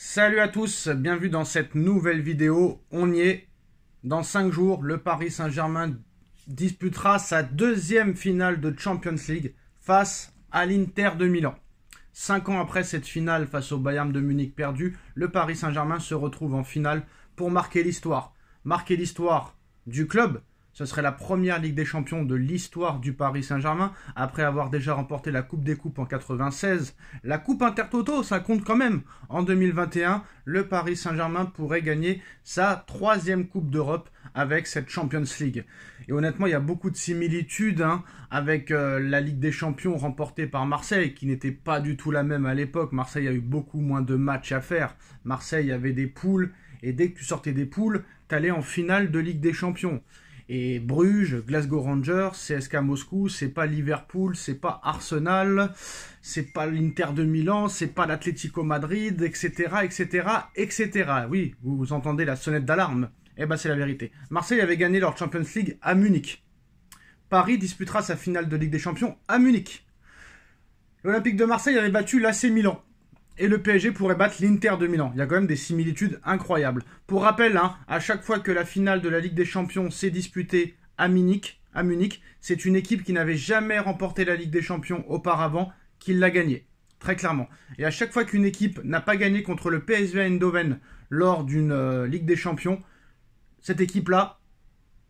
Salut à tous, bienvenue dans cette nouvelle vidéo. On y est. Dans 5 jours, le Paris Saint-Germain disputera sa deuxième finale de Champions League face à l'Inter de Milan. 5 ans après cette finale face au Bayern de Munich perdu, le Paris Saint-Germain se retrouve en finale pour marquer l'histoire. Marquer l'histoire du club. Ce serait la première Ligue des Champions de l'histoire du Paris Saint-Germain, après avoir déjà remporté la Coupe des Coupes en 96. La Coupe Intertoto, ça compte quand même. En 2021, le Paris Saint-Germain pourrait gagner sa 3e Coupe d'Europe avec cette Champions League. Et honnêtement, il y a beaucoup de similitudes avec la Ligue des Champions remportée par Marseille, qui n'était pas du tout la même à l'époque. Marseille a eu beaucoup moins de matchs à faire. Marseille avait des poules, et dès que tu sortais des poules, tu allais en finale de Ligue des Champions. Et Bruges, Glasgow Rangers, CSK Moscou, c'est pas Liverpool, c'est pas Arsenal, c'est pas l'Inter de Milan, c'est pas l'Atlético Madrid, etc., etc., etc. Oui, vous entendez la sonnette d'alarme. Eh ben c'est la vérité. Marseille avait gagné leur Champions League à Munich. Paris disputera sa finale de Ligue des Champions à Munich. L'Olympique de Marseille avait battu l'AC Milan. Et le PSG pourrait battre l'Inter de Milan. Il y a quand même des similitudes incroyables. Pour rappel, à chaque fois que la finale de la Ligue des Champions s'est disputée à Munich, c'est une équipe qui n'avait jamais remporté la Ligue des Champions auparavant qui l'a gagnée. Très clairement. Et à chaque fois qu'une équipe n'a pas gagné contre le PSV Eindhoven lors d'une Ligue des Champions, cette équipe-là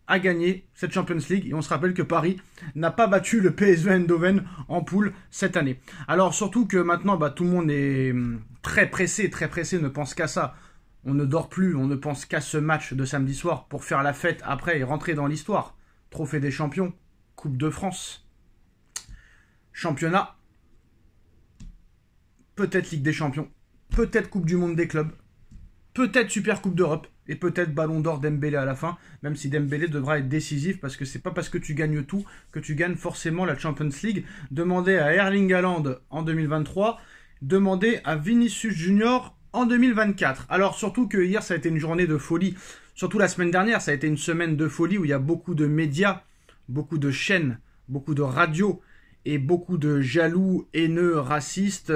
a gagné cette Champions League. Et on se rappelle que Paris n'a pas battu le PSV Eindhoven en poule cette année. Alors surtout que maintenant, tout le monde est très pressé, ne pense qu'à ça. On ne dort plus, on ne pense qu'à ce match de samedi soir pour faire la fête après et rentrer dans l'histoire. Trophée des champions, Coupe de France, championnat, peut-être Ligue des Champions, peut-être Coupe du Monde des clubs, peut-être Super Coupe d'Europe et peut-être Ballon d'Or Dembélé à la fin, même si Dembélé devra être décisif parce que c'est pas parce que tu gagnes tout que tu gagnes forcément la Champions League. Demandez à Erling Haaland en 2023, demandez à Vinicius Junior en 2024. Alors surtout que hier ça a été une journée de folie, surtout la semaine dernière ça a été une semaine de folie où il y a beaucoup de médias, beaucoup de chaînes, beaucoup de radios et beaucoup de jaloux, haineux, racistes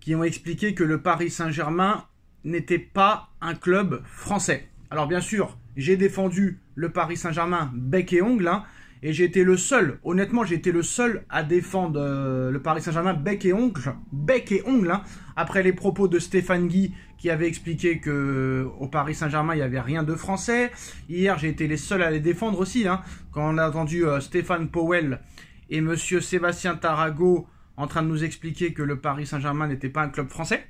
qui ont expliqué que le Paris Saint-Germain n'était pas un club français. Alors bien sûr, j'ai défendu le Paris Saint-Germain bec et ongle, et j'ai été le seul, honnêtement, j'ai été le seul à défendre le Paris Saint-Germain bec et ongle, après les propos de Stéphane Guy qui avait expliqué que au Paris Saint-Germain il n'y avait rien de français. Hier, j'ai été les seuls à les défendre aussi, quand on a entendu Stéphane Powell et monsieur Sébastien Tarago en train de nous expliquer que le Paris Saint-Germain n'était pas un club français.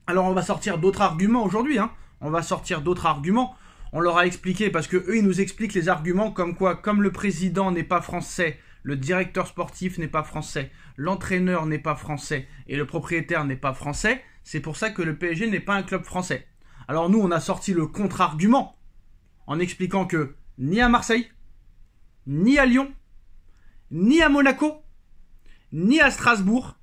Alors on va sortir d'autres arguments aujourd'hui, On va sortir d'autres arguments. On leur a expliqué, parce que eux ils nous expliquent les arguments comme quoi, comme le président n'est pas français, le directeur sportif n'est pas français, l'entraîneur n'est pas français et le propriétaire n'est pas français, c'est pour ça que le PSG n'est pas un club français. Alors nous on a sorti le contre-argument en expliquant que ni à Marseille, ni à Lyon, ni à Monaco, ni à Strasbourg,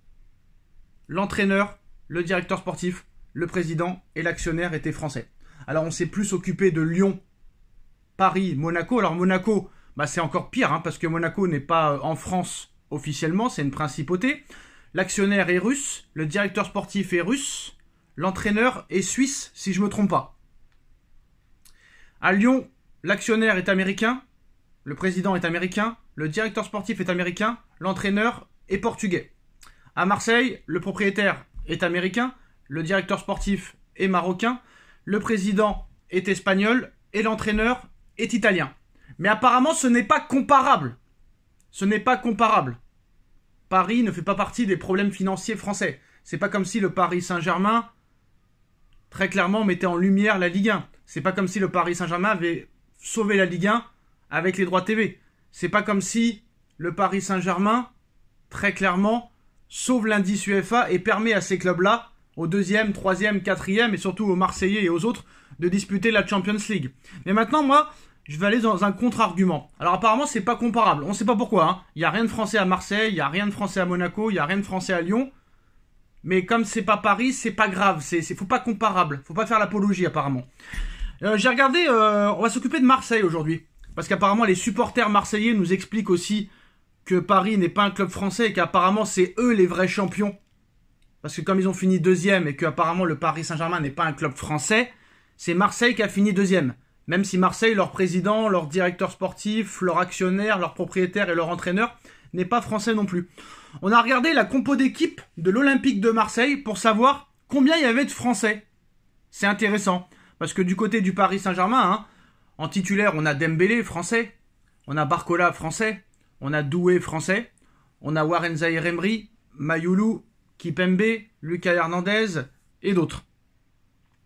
l'entraîneur, le directeur sportif, le président et l'actionnaire étaient français. Alors on s'est plus occupé de Lyon, Paris, Monaco. Alors Monaco, c'est encore pire, parce que Monaco n'est pas en France officiellement, c'est une principauté. L'actionnaire est russe, le directeur sportif est russe, l'entraîneur est suisse, si je ne me trompe pas. À Lyon, l'actionnaire est américain, le président est américain, le directeur sportif est américain, l'entraîneur est portugais. À Marseille, le propriétaire est américain, le directeur sportif est marocain, le président est espagnol et l'entraîneur est italien. Mais apparemment, ce n'est pas comparable. Ce n'est pas comparable. Paris ne fait pas partie des problèmes financiers français. C'est pas comme si le Paris Saint-Germain, très clairement, mettait en lumière la Ligue 1. C'est pas comme si le Paris Saint-Germain avait sauvé la Ligue 1 avec les droits TV. C'est pas comme si le Paris Saint-Germain, très clairement, sauve l'indice UEFA et permet à ces clubs-là, aux 2e, 3e, 4e et surtout aux Marseillais et aux autres, de disputer la Champions League. Mais maintenant, moi, je vais aller dans un contre-argument. Alors apparemment, c'est pas comparable. On ne sait pas pourquoi. Il n'y a rien de français à Marseille, il n'y a rien de français à Monaco, il n'y a rien de français à Lyon. Mais comme c'est pas Paris, c'est pas grave. Faut pas comparable. Faut pas faire l'apologie apparemment. J'ai regardé, on va s'occuper de Marseille aujourd'hui. Parce qu'apparemment, les supporters marseillais nous expliquent aussi que Paris n'est pas un club français et qu'apparemment, c'est eux les vrais champions. parce que comme ils ont fini deuxième et qu'apparemment le Paris Saint-Germain n'est pas un club français, c'est Marseille qui a fini deuxième. Même si Marseille, leur président, leur directeur sportif, leur actionnaire, leur propriétaire et leur entraîneur n'est pas français non plus. On a regardé la compo d'équipe de l'Olympique de Marseille pour savoir combien il y avait de Français. C'est intéressant, parce que du côté du Paris Saint-Germain, en titulaire, on a Dembélé, français, on a Barcola, français, on a Doué, français, on a Warren Zaïre-Emery, Mayoulou, Kipembe, Lucas Hernandez et d'autres.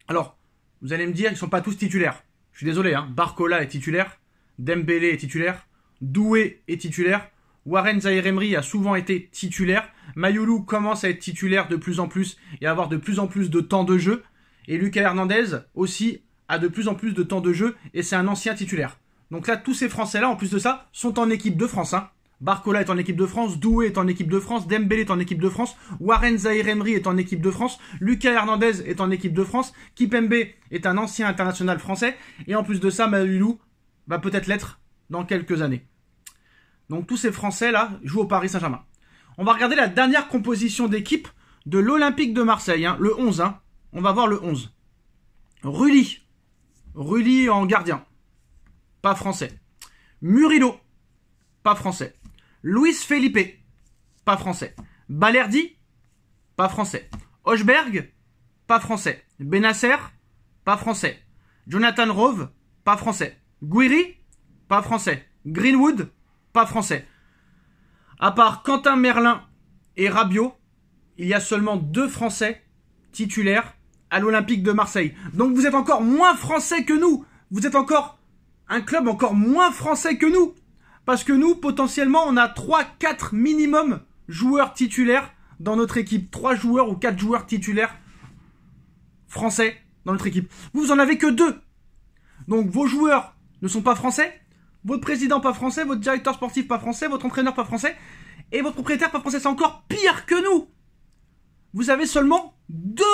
Alors, vous allez me dire, ils ne sont pas tous titulaires. Je suis désolé, Barcola est titulaire, Dembélé est titulaire, Doué est titulaire, Warren Zaïre-Emery a souvent été titulaire, Mayoulou commence à être titulaire de plus en plus et à avoir de plus en plus de temps de jeu, et Lucas Hernandez aussi a de plus en plus de temps de jeu et c'est un ancien titulaire. Donc là, tous ces Français-là, en plus de ça, sont en équipe de France. Barcola est en équipe de France, Doué est en équipe de France, Dembélé est en équipe de France, Warren Zaïre-Emery est en équipe de France, Lucas Hernandez est en équipe de France, Kipembe est un ancien international français, et en plus de ça, Mayoulou va peut-être l'être dans quelques années. Donc tous ces Français-là jouent au Paris Saint-Germain. On va regarder la dernière composition d'équipe de l'Olympique de Marseille, le 11. On va voir le 11. Rulli en gardien, pas français. Murillo, pas français. Luis Felipe, pas français. Balerdi, pas français. Hochberg, pas français. Benasser, pas français. Jonathan Rove, pas français. Guiri, pas français. Greenwood, pas français. À part Quentin Merlin et Rabiot, il y a seulement 2 Français titulaires à l'Olympique de Marseille. Donc vous êtes encore moins français que nous. Vous êtes encore un club encore moins français que nous. Parce que nous, potentiellement, on a 3-4 minimum joueurs titulaires dans notre équipe. 3 joueurs ou 4 joueurs titulaires français dans notre équipe. Vous en avez que 2. Donc vos joueurs ne sont pas français. Votre président pas français. Votre directeur sportif pas français. Votre entraîneur pas français. Et votre propriétaire pas français. C'est encore pire que nous. Vous avez seulement 2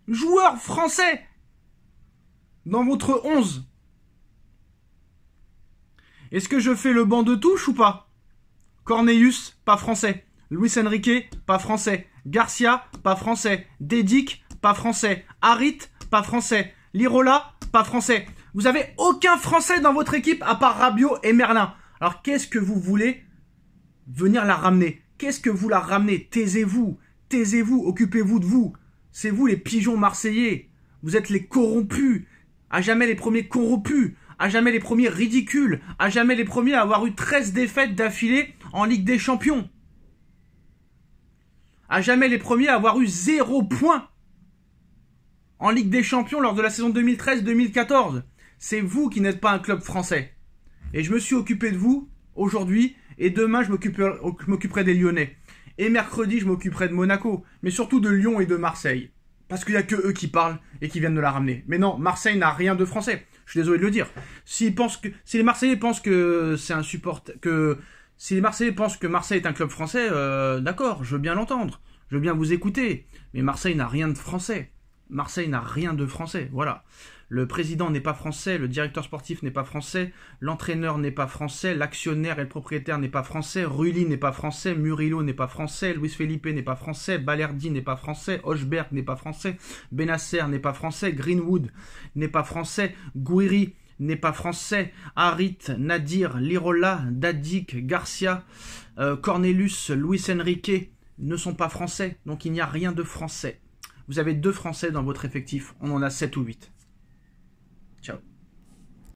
joueurs français dans votre 11. Est-ce que je fais le banc de touche ou pas? Cornelius, pas français. Luis Enrique, pas français. Garcia, pas français. Dedic, pas français. Harit, pas français. Lirola, pas français. Vous avez aucun français dans votre équipe à part Rabiot et Merlin. Alors qu'est-ce que vous voulez venir la ramener? Qu'est-ce que vous la ramenez? Taisez-vous, taisez-vous, occupez-vous de vous. C'est vous les pigeons marseillais. Vous êtes les corrompus. À jamais les premiers corrompus. À jamais les premiers ridicules. À jamais les premiers à avoir eu 13 défaites d'affilée en Ligue des Champions. À jamais les premiers à avoir eu 0 points en Ligue des Champions lors de la saison 2013-2014. C'est vous qui n'êtes pas un club français. Et je me suis occupé de vous aujourd'hui et demain je m'occuperai des Lyonnais. Et mercredi je m'occuperai de Monaco. Mais surtout de Lyon et de Marseille. Parce qu'il n'y a que eux qui parlent et qui viennent de la ramener. Mais non, Marseille n'a rien de français. Je suis désolé de le dire. Si les Marseillais pensent que c'est un si les Marseillais pensent que Marseille est un club français, d'accord, je veux bien l'entendre. Je veux bien vous écouter. Mais Marseille n'a rien de français. Marseille n'a rien de français. Voilà. Le président n'est pas français, le directeur sportif n'est pas français, l'entraîneur n'est pas français, l'actionnaire et le propriétaire n'est pas français, Rulli n'est pas français, Murillo n'est pas français, Luis Felipe n'est pas français, Balerdi n'est pas français, Hochberg n'est pas français, Benasser n'est pas français, Greenwood n'est pas français, Guiri n'est pas français, Harit, Nadir, Lirola, Dedic, Garcia, Cornelius, Luis Enrique ne sont pas français, donc il n'y a rien de français. Vous avez 2 Français dans votre effectif, on en a 7 ou 8.